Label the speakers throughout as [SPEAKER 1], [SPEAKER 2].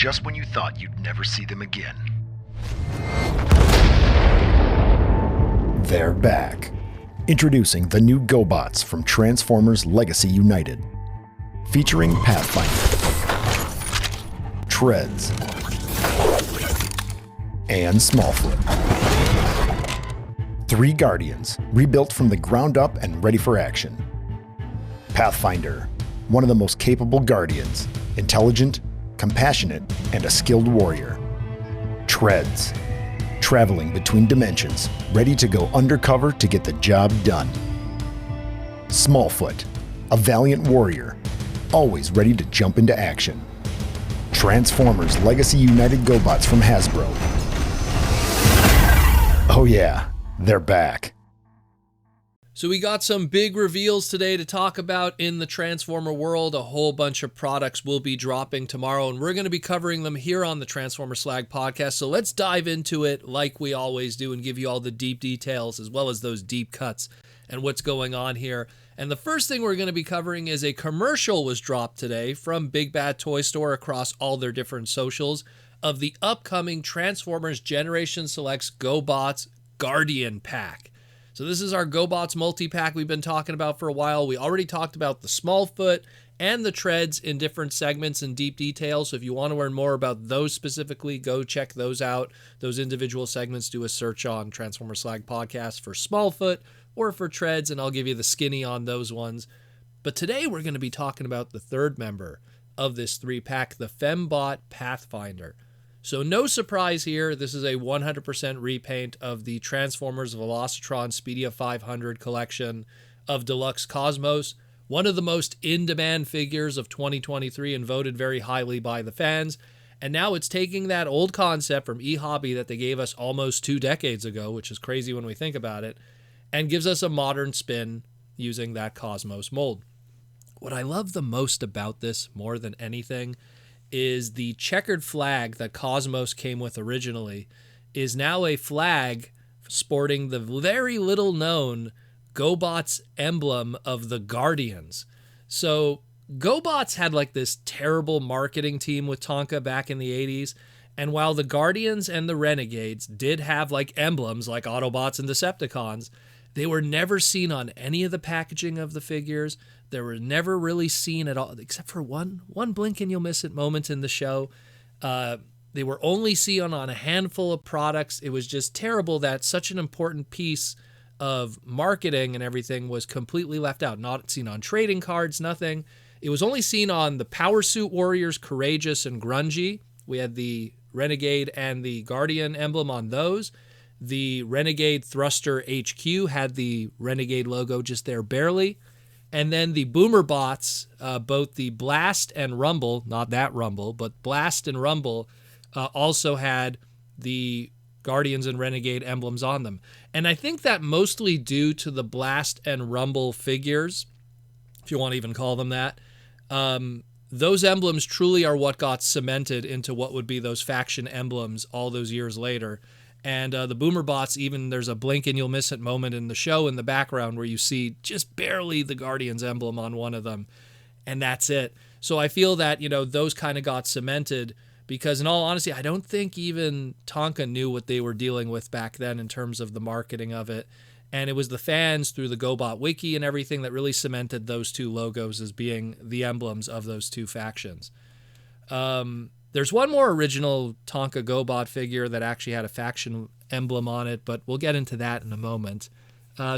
[SPEAKER 1] just when you thought you'd never see them again. They're back. Introducing the new Gobots from Transformers Legacy United. Featuring Pathfinder, Treds, and Smallfoot. 3 Guardians, rebuilt from the ground up and ready for action. Pathfinder, one of the most capable Guardians, intelligent, compassionate, and a skilled warrior. Treds, traveling between dimensions, ready to go undercover to get the job done. Smallfoot, a valiant warrior, always ready to jump into action. Transformers Legacy United Gobots from Hasbro. Oh yeah, they're back.
[SPEAKER 2] So we got some big reveals today to talk about in the Transformer world. A whole bunch of products will be dropping tomorrow, and we're going to be covering them here on the Transformer Slag podcast. So let's dive into it like we always do and give you all the deep details as well as those deep cuts and what's going on here. And the first thing we're going to be covering is a commercial was dropped today from Big Bad Toy Store across all their different socials of the upcoming Transformers Generation Selects GoBots Guardian Pack. So this is our GoBots multi-pack we've been talking about for a while. We already talked about the Smallfoot and the Treds in different segments in deep detail. So if you want to learn more about those specifically, go check those out. Those individual segments, do a search on Transformer Slag Podcast for Smallfoot or for Treds, and I'll give you the skinny on those ones. But today we're going to be talking about the third member of this 3-pack, the Fembot Pathfinder. So no surprise here, this is a 100% repaint of the Transformers Velocitron Speedia 500 collection of Deluxe Cosmos, one of the most in-demand figures of 2023 and voted very highly by the fans. And now it's taking that old concept from eHobby that they gave us almost 2 decades ago, which is crazy when we think about it, and gives us a modern spin using that Cosmos mold. What I love the most about this, more than anything, is the checkered flag that Cosmos came with originally is now a flag sporting the very little known GoBots emblem of the Guardians. So GoBots had like this terrible marketing team with Tonka back in the 80s. And while the Guardians and the Renegades did have like emblems like Autobots and Decepticons, they were never seen on any of the packaging of the figures. They were never really seen at all, except for one blink and you'll miss it moment in the show. They were only seen on a handful of products. It was just terrible that such an important piece of marketing and everything was completely left out. Not seen on trading cards, nothing. It was only seen on the Power Suit Warriors, Courageous and Grungy. We had the Renegade and the Guardian emblem on those. The Renegade Thruster HQ had the Renegade logo just there barely. And then the Boomer Bots, both the Blast and Rumble, not that Rumble, but Blast and Rumble, also had the Guardians and Renegade emblems on them. And I think that mostly due to the Blast and Rumble figures, if you want to even call them that, those emblems truly are what got cemented into what would be those faction emblems all those years later. And the Boomer Bots, even there's a blink and you'll miss it moment in the show in the background where you see just barely the Guardians emblem on one of them. And that's it. So I feel that, those kind of got cemented because in all honesty, I don't think even Tonka knew what they were dealing with back then in terms of the marketing of it. And it was the fans through the GoBot wiki and everything that really cemented those 2 logos as being the emblems of those 2 factions. There's one more original Tonka GoBot figure that actually had a faction emblem on it, but we'll get into that in a moment.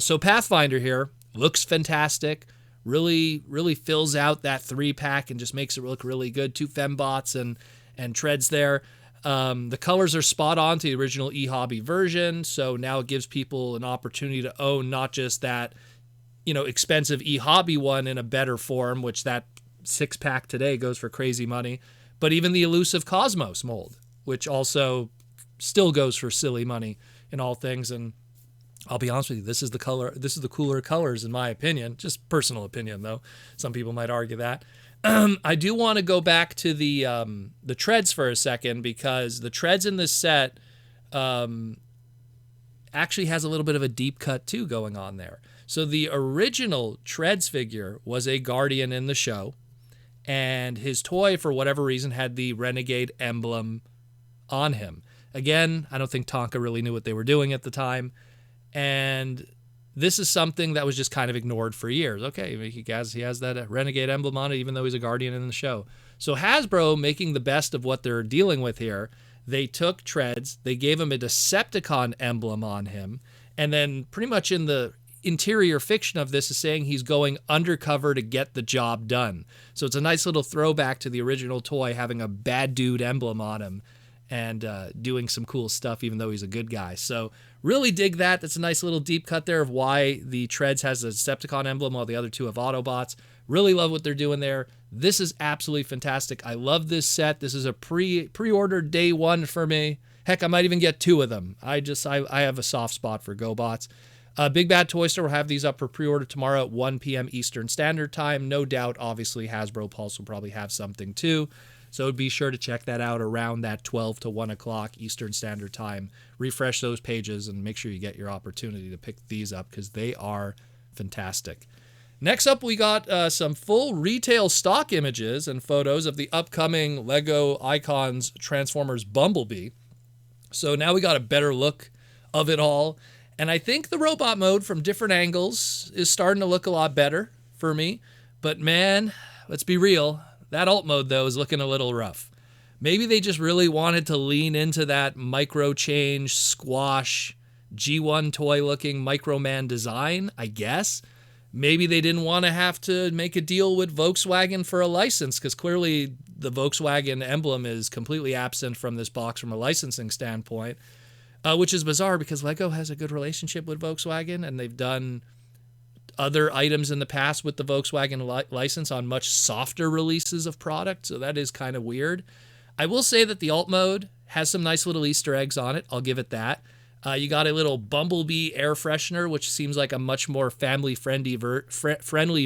[SPEAKER 2] So Pathfinder here looks fantastic, really fills out that 3-pack and just makes it look really good. 2 Fembots and Treds there. The colors are spot on to the original eHobby version, so now it gives people an opportunity to own not just that, expensive eHobby one in a better form, which that 6-pack today goes for crazy money, but even the elusive Cosmos mold, which also still goes for silly money in all things. And I'll be honest with you, this is the cooler colors in my opinion, just personal opinion though. Some people might argue that. I do want to go back to the Treds for a second because the Treds in this set actually has a little bit of a deep cut too going on there. So the original Treds figure was a Guardian in the show. and his toy, for whatever reason, had the Renegade emblem on him. Again, I don't think Tonka really knew what they were doing at the time, and this is something that was just kind of ignored for years. Okay, he has that Renegade emblem on it, even though he's a Guardian in the show. So Hasbro, making the best of what they're dealing with here, they took Treds, they gave him a Decepticon emblem on him, and then pretty much in the interior fiction of this is saying he's going undercover to get the job done. So it's a nice little throwback to the original toy, having a bad dude emblem on him and doing some cool stuff, even though he's a good guy. So really dig that. That's a nice little deep cut there of why the Treds has a Decepticon emblem while the other two have Autobots. Really love what they're doing there. This is absolutely fantastic. I love this set. This is a pre-order day one for me. Heck, I might even get two of them. I have a soft spot for GoBots. Big Bad Toy Store will have these up for pre-order tomorrow at 1 p.m. Eastern Standard Time. No doubt, obviously, Hasbro Pulse will probably have something too. So be sure to check that out around that 12 to 1 o'clock Eastern Standard Time. Refresh those pages and make sure you get your opportunity to pick these up because they are fantastic. Next up, we got some full retail stock images and photos of the upcoming LEGO Icons Transformers Bumblebee. So now we got a better look of it all. And I think the robot mode from different angles is starting to look a lot better for me. But man, let's be real. That alt mode, though, is looking a little rough. Maybe they just really wanted to lean into that micro change, squash, G1 toy-looking Microman design, I guess. Maybe they didn't want to have to make a deal with Volkswagen for a license, because clearly the Volkswagen emblem is completely absent from this box from a licensing standpoint, which is bizarre because LEGO has a good relationship with Volkswagen, and they've done other items in the past with the Volkswagen license on much softer releases of product, so that is kind of weird. I will say that the alt mode has some nice little Easter eggs on it. I'll give it that. You got a little Bumblebee air freshener, which seems like a much more family-friendly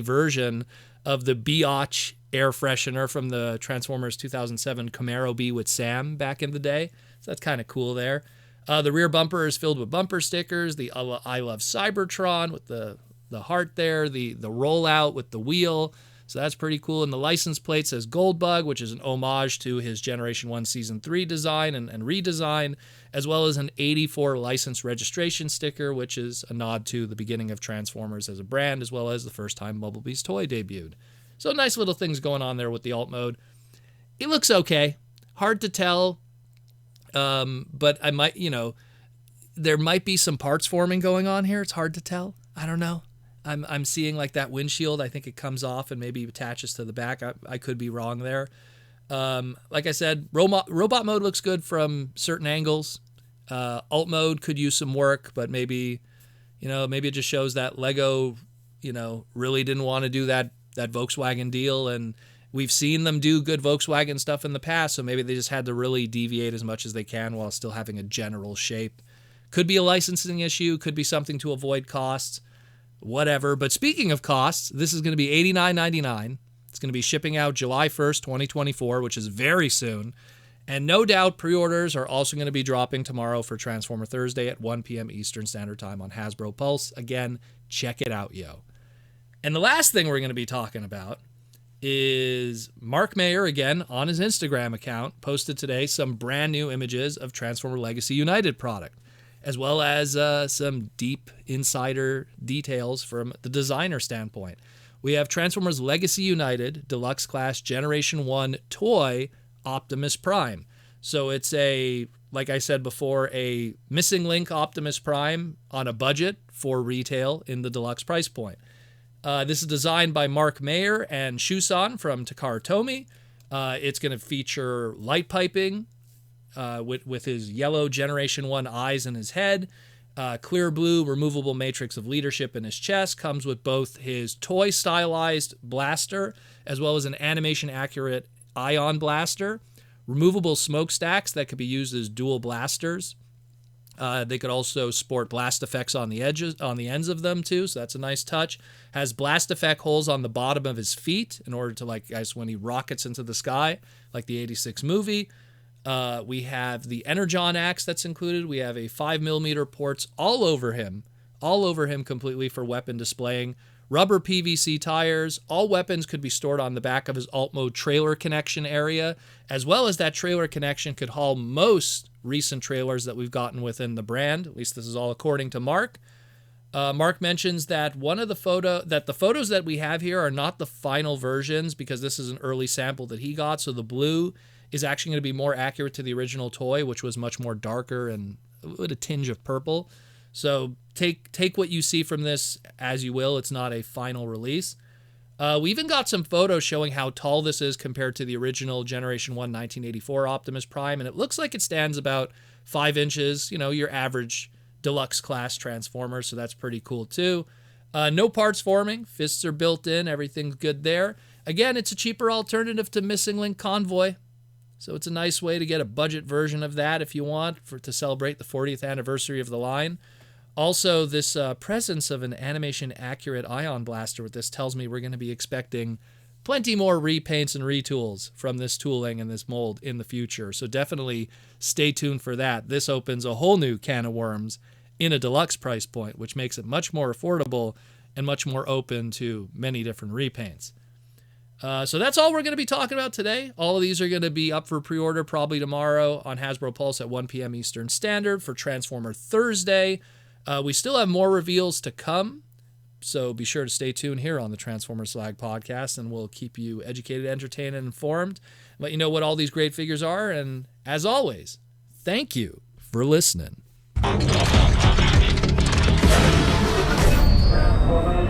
[SPEAKER 2] version of the Biatch air freshener from the Transformers 2007 Camaro Bee with Sam back in the day. So that's kind of cool there. The rear bumper is filled with bumper stickers. The I Love Cybertron with the heart there. The rollout with the wheel. So that's pretty cool. And the license plate says Goldbug, which is an homage to his Generation 1 Season 3 design and redesign, as well as an 84 license registration sticker, which is a nod to the beginning of Transformers as a brand, as well as the first time Bumblebee's toy debuted. So nice little things going on there with the alt mode. It looks okay. Hard to tell, but I might, there might be some parts forming going on here. It's hard to tell. I don't know. I'm seeing like that windshield. I think it comes off and maybe attaches to the back. I could be wrong there. Like I said, robot mode looks good from certain angles. Alt mode could use some work, but maybe it just shows that LEGO, really didn't want to do that Volkswagen deal. And we've seen them do good Volkswagen stuff in the past, so maybe they just had to really deviate as much as they can while still having a general shape. Could be a licensing issue, could be something to avoid costs. Whatever. But speaking of costs, this is going to be $89.99. It's going to be shipping out July 1st, 2024, which is very soon. And no doubt pre-orders are also going to be dropping tomorrow for Transformer Thursday at 1 p.m. Eastern Standard Time on Hasbro Pulse. Again, check it out, yo. And the last thing we're going to be talking about is Mark Mayer, again, on his Instagram account, posted today some brand new images of Transformer Legacy United product, as well as some deep insider details from the designer standpoint. We have Transformers Legacy United Deluxe Class Generation 1 toy Optimus Prime. So it's like I said before, a missing link Optimus Prime on a budget for retail in the deluxe price point. This is designed by Mark Mayer and Shusan from Takara Tomy. It's going to feature light piping, with his yellow Generation 1 eyes in his head, clear blue removable matrix of leadership in his chest, comes with both his toy stylized blaster as well as an animation accurate ion blaster, removable smokestacks that could be used as dual blasters. They could also sport blast effects on the ends of them too, so that's a nice touch. Has blast effect holes on the bottom of his feet in order to when he rockets into the sky, like the 86 movie. We have the Energon axe that's included. We have a 5mm ports all over him completely for weapon displaying. rubber PVC tires. All weapons could be stored on the back of his alt mode trailer connection area, as well as that trailer connection could haul most recent trailers that we've gotten within the brand. At least this is all according to Mark. Mark mentions that the photos that we have here are not the final versions because this is an early sample that he got. So the blue is actually going to be more accurate to the original toy, which was much more darker and with a tinge of purple. So take what you see from this as you will. It's not a final release. We even got some photos showing how tall this is compared to the original Generation 1 1984 Optimus Prime, and it looks like it stands about 5 inches, your average Deluxe class Transformer, so that's pretty cool too. No parts forming, fists are built in, everything's good there. Again, it's a cheaper alternative to Missing Link Convoy, so it's a nice way to get a budget version of that if you want to celebrate the 40th anniversary of the line. Also, this presence of an animation-accurate ion blaster with this tells me we're going to be expecting plenty more repaints and retools from this tooling and this mold in the future. So definitely stay tuned for that. This opens a whole new can of worms in a Deluxe price point, which makes it much more affordable and much more open to many different repaints. So that's all we're going to be talking about today. All of these are going to be up for pre-order probably tomorrow on Hasbro Pulse at 1 p.m. Eastern Standard for Transformer Thursday. We still have more reveals to come, so be sure to stay tuned here on the Transformer Slag podcast, and we'll keep you educated, entertained, and informed, let you know what all these great figures are, and as always, thank you for listening.
[SPEAKER 3] Transformers.